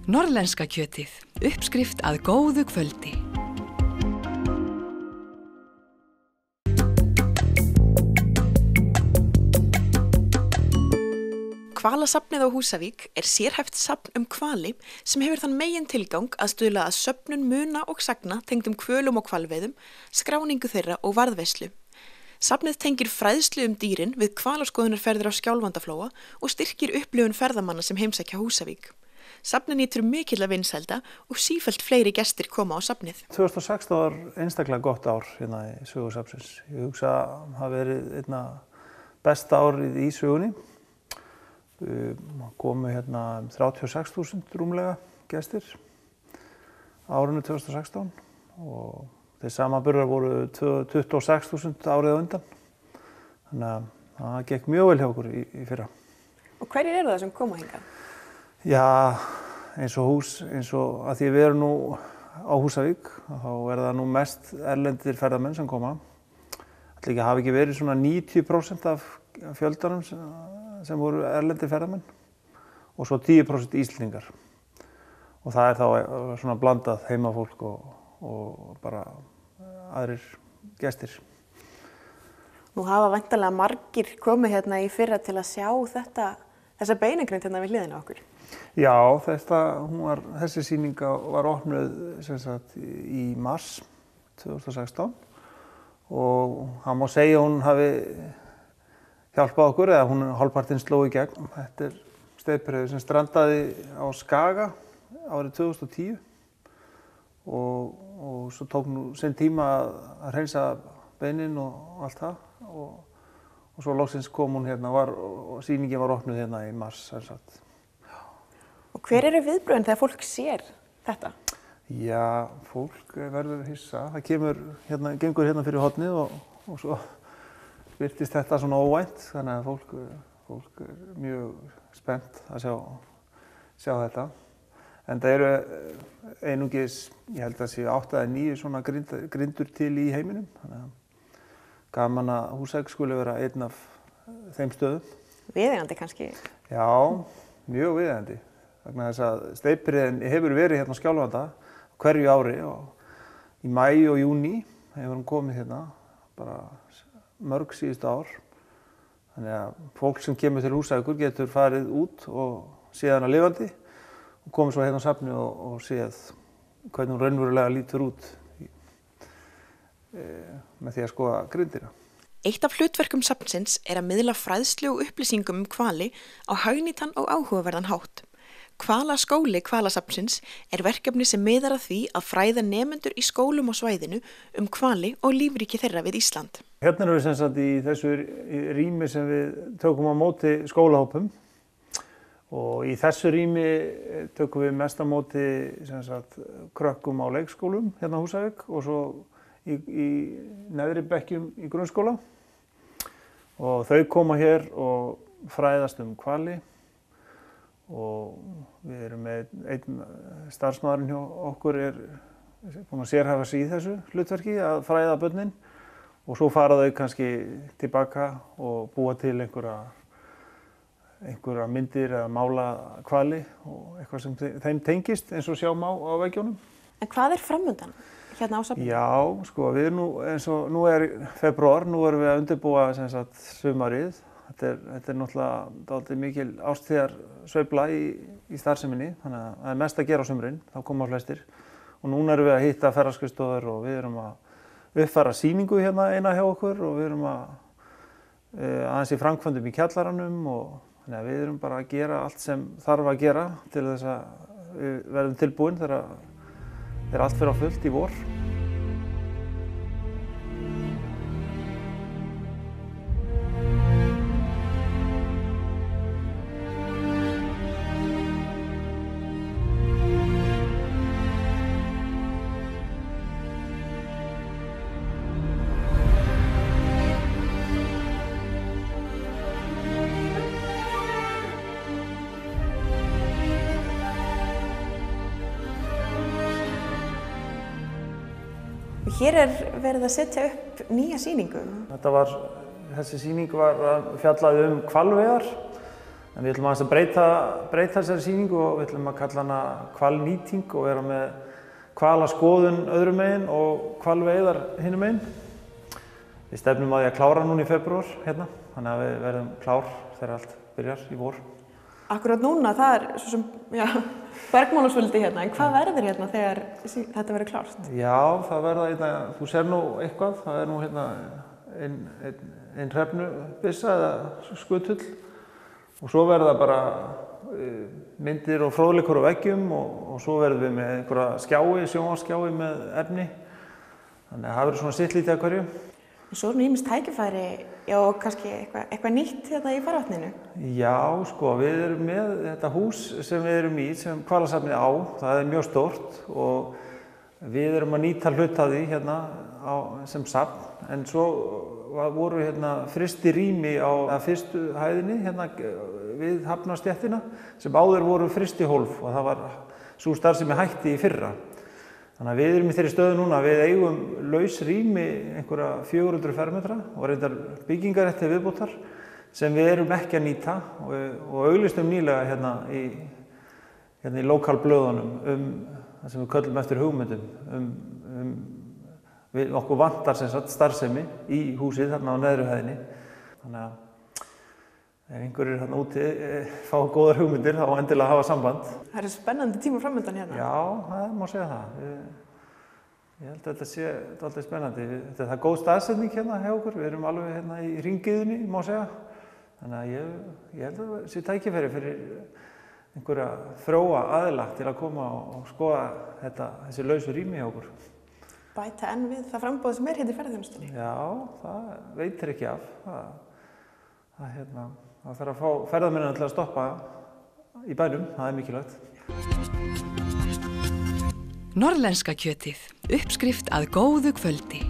Norðlenska kjötið, uppskrift að góðu kvöldi. Hvalasafnið á Húsavík sérhæft safn hvali sem hefur þann megin tilgang að stuðla að söfnun muna og sagna tengdum hvölum og hvalveiðum, skráningu þeirra og varðveislu. Safnið tengir fræðslu dýrin við hvalaskoðunarferðir á Skjálfandaflóa og styrkir upplifun ferðamanna sem heimsækja Húsavík. Safnið nýtur mikilla vinsælda og sífellt fleiri gestir koma á safnið. 2016 var einstaklega gott ár hérna í sögu safnsins. Ég hugsa að það hafi verið einna besta árið í sögunni. Komu hérna 36.000 rúmlega gestir árinu 2016 og þeir samanburðar voru 26.000 árið á undan. Þannig að það gekk mjög vel hjá okkur í fyrra. Og hverjir eru það sem koma hingað? Já, eins og að því við erum nú á Húsavík, þá það nú mest erlendir ferðamenn sem koma. Ætli ekki hafi ekki verið svona 90% af fjöldanum sem voru erlendir ferðamenn og svo 10% Íslendingar. Og það þá svona blandað heimafólk og bara aðrir gestir. Nú hafa væntanlega margir komið hérna í fyrra til að sjá þessa beinagrind hérna við hliðina á okkur. Já, þessi sýning var opnuð sem sagt í mars 2016 og hann má segja að hún hafi hjálpað okkur eða hún hálfpartinn sló í gegn. Þetta steypireyður sem strandaði á Skaga árið 2010 og svo tók nú sinn tíma að hreinsa beinin og allt það og svo loksins kom hún hérna og sýningin var opnuð hérna í mars sem sagt. Og hver eru viðbrögðin þegar fólk sér þetta? Já, fólk verður hissa. Það gengur hérna fyrir hornið og svo virtist þetta svona óvænt, þannig að fólk mjög spennt að sjá þetta. En það eru einungis, ég held að séu 8 eða 9 svona grindur til í heiminum. Þannig að gaman að Húsavík skuli vera einn af þeim stöðum. Viðeigandi kannski? Já, mjög viðeigandi. Vegna þess að steypireyðin hefur verið hérna á Skjálfanda hverju ári og í maí og júní hefur hún komið hérna bara mörg síðustu ár. Þannig að fólk sem kemur til Húsavíkur getur farið út og séð hana lifandi og komið svo hérna á safnið og séð hvernig hún raunverulega lítur út með því að skoða grindina. Eitt af hlutverkum safnsins að miðla fræðslu og upplýsingum hvali á hagnýtan og áhugaverðan hátt. Hvalaskóli Hvalasafnsins verkefni sem miðar að því að fræða nemendur í skólum á svæðinu hvali og lífríki þeirra við Ísland. Hérna erum við sem sagt í þessu rými sem við tökum á móti skólahópum og í þessu rými tökum við mest á móti sem sagt krökkum á leikskólum hérna á Húsavík og svo í neðri bekkjum í grunnskóla og þau koma hér og fræðast hvali. Og við erum með einn starfsmaðurinn hjá okkur búinn að sérhæfa sig í þessu hlutverki að fræða börnin og svo fara þau kannski tilbaka og búa til einhverja myndir eða mála hvali og eitthvað sem þeim tengist eins og sjá má á veggjunum. En hvað framundan hérna á safninu? Já, sko, við nú eins og nú febrúar, nú erum við að undirbúa sem sagt sumarið. Þetta náttúrulega dálítið mikil árstíðarsveifla í starfseminni, þannig að það mest að gera á sumrin, þá koma flestir. Og núna erum við að hitta ferðaskrifstofur og við erum að uppfæra sýningu hérna eina hjá okkur og við erum aðeins í framkvæmdum í kjallaranum og þannig að við erum bara að gera allt sem þarf að gera til þess að við verðum tilbúin þegar allt fer á fullt í vor. Hér verið að setja upp nýja sýningu. Þessi sýning var fjallað hvalveiðar En við ætlum að breyta þessari sýningu og við ætlum að kalla hana hvalnýting og vera með hvalaskoðun öðrum megin og hvalveiðar hinum megin. Við stefnum á því að klára núna í febrúar hérna, þannig að við verðum klár þegar allt byrjar í vor. Akkurat núna, það svo sem, bergmálasvöldi hérna, en hvað verður hérna þegar þetta verður klárt? Já, það verða, þú sér nú eitthvað, það nú hérna ein hrefnubyssa eða skutull og svo verða bara myndir og fróðleikur á veggjum og svo verðum við með einhverja sjónvarpsskjái með efni. Þannig að það verður svona sitt lítið af hverju. Og svo ýmist tækifæri og kannski eitthvað nýtt hérna í farvatninu? Já, sko, við erum með þetta hús sem við erum í, sem hvalasafnið á, það mjög stórt og við erum að nýta hluta af því hérna sem safn, en svo voru hérna frystirými á fyrstu hæðinni hérna við Hafnarstéttina sem áður voru frystihólf og það var sú starfsemi hætti í fyrra. Þannig að við erum í þeirri stöðu núna að við eigum laus rými einhverja 400 fermetra og reyndar byggingarétt til viðbótar sem við erum ekki að nýta og auglýstum nýlega hérna í lokalblöðunum það sem við köllum eftir hugmyndum við okkur vantar sem sagt starfsemi í húsið þarna á neðri hæðinni. Þannig að ef einhverjir hérna úti fá góðar hugmyndir þá endilega hafa samband. Það eru spennandi tíma framöndan hérna. Já, það má segja það. Ég held að þetta sé alltaf spennandi. Þetta er góð staðsetning hérna hjá okkur. Við erum alveg hérna í hringiðunni, má segja. Þannig að ég held að það sé tækifæri fyrir einhverja frjóa aðila til að koma og skoða þessi lausu rými hjá okkur. Bæta enn við það framboð sem hérna í ferðaþjónustunni. Já, það veitir ekki af. Það þarf að fá ferðamennina til að stoppa í bænum, það er mikilvægt. Norðlenska kjötið, uppskrift að góðu kvöldi.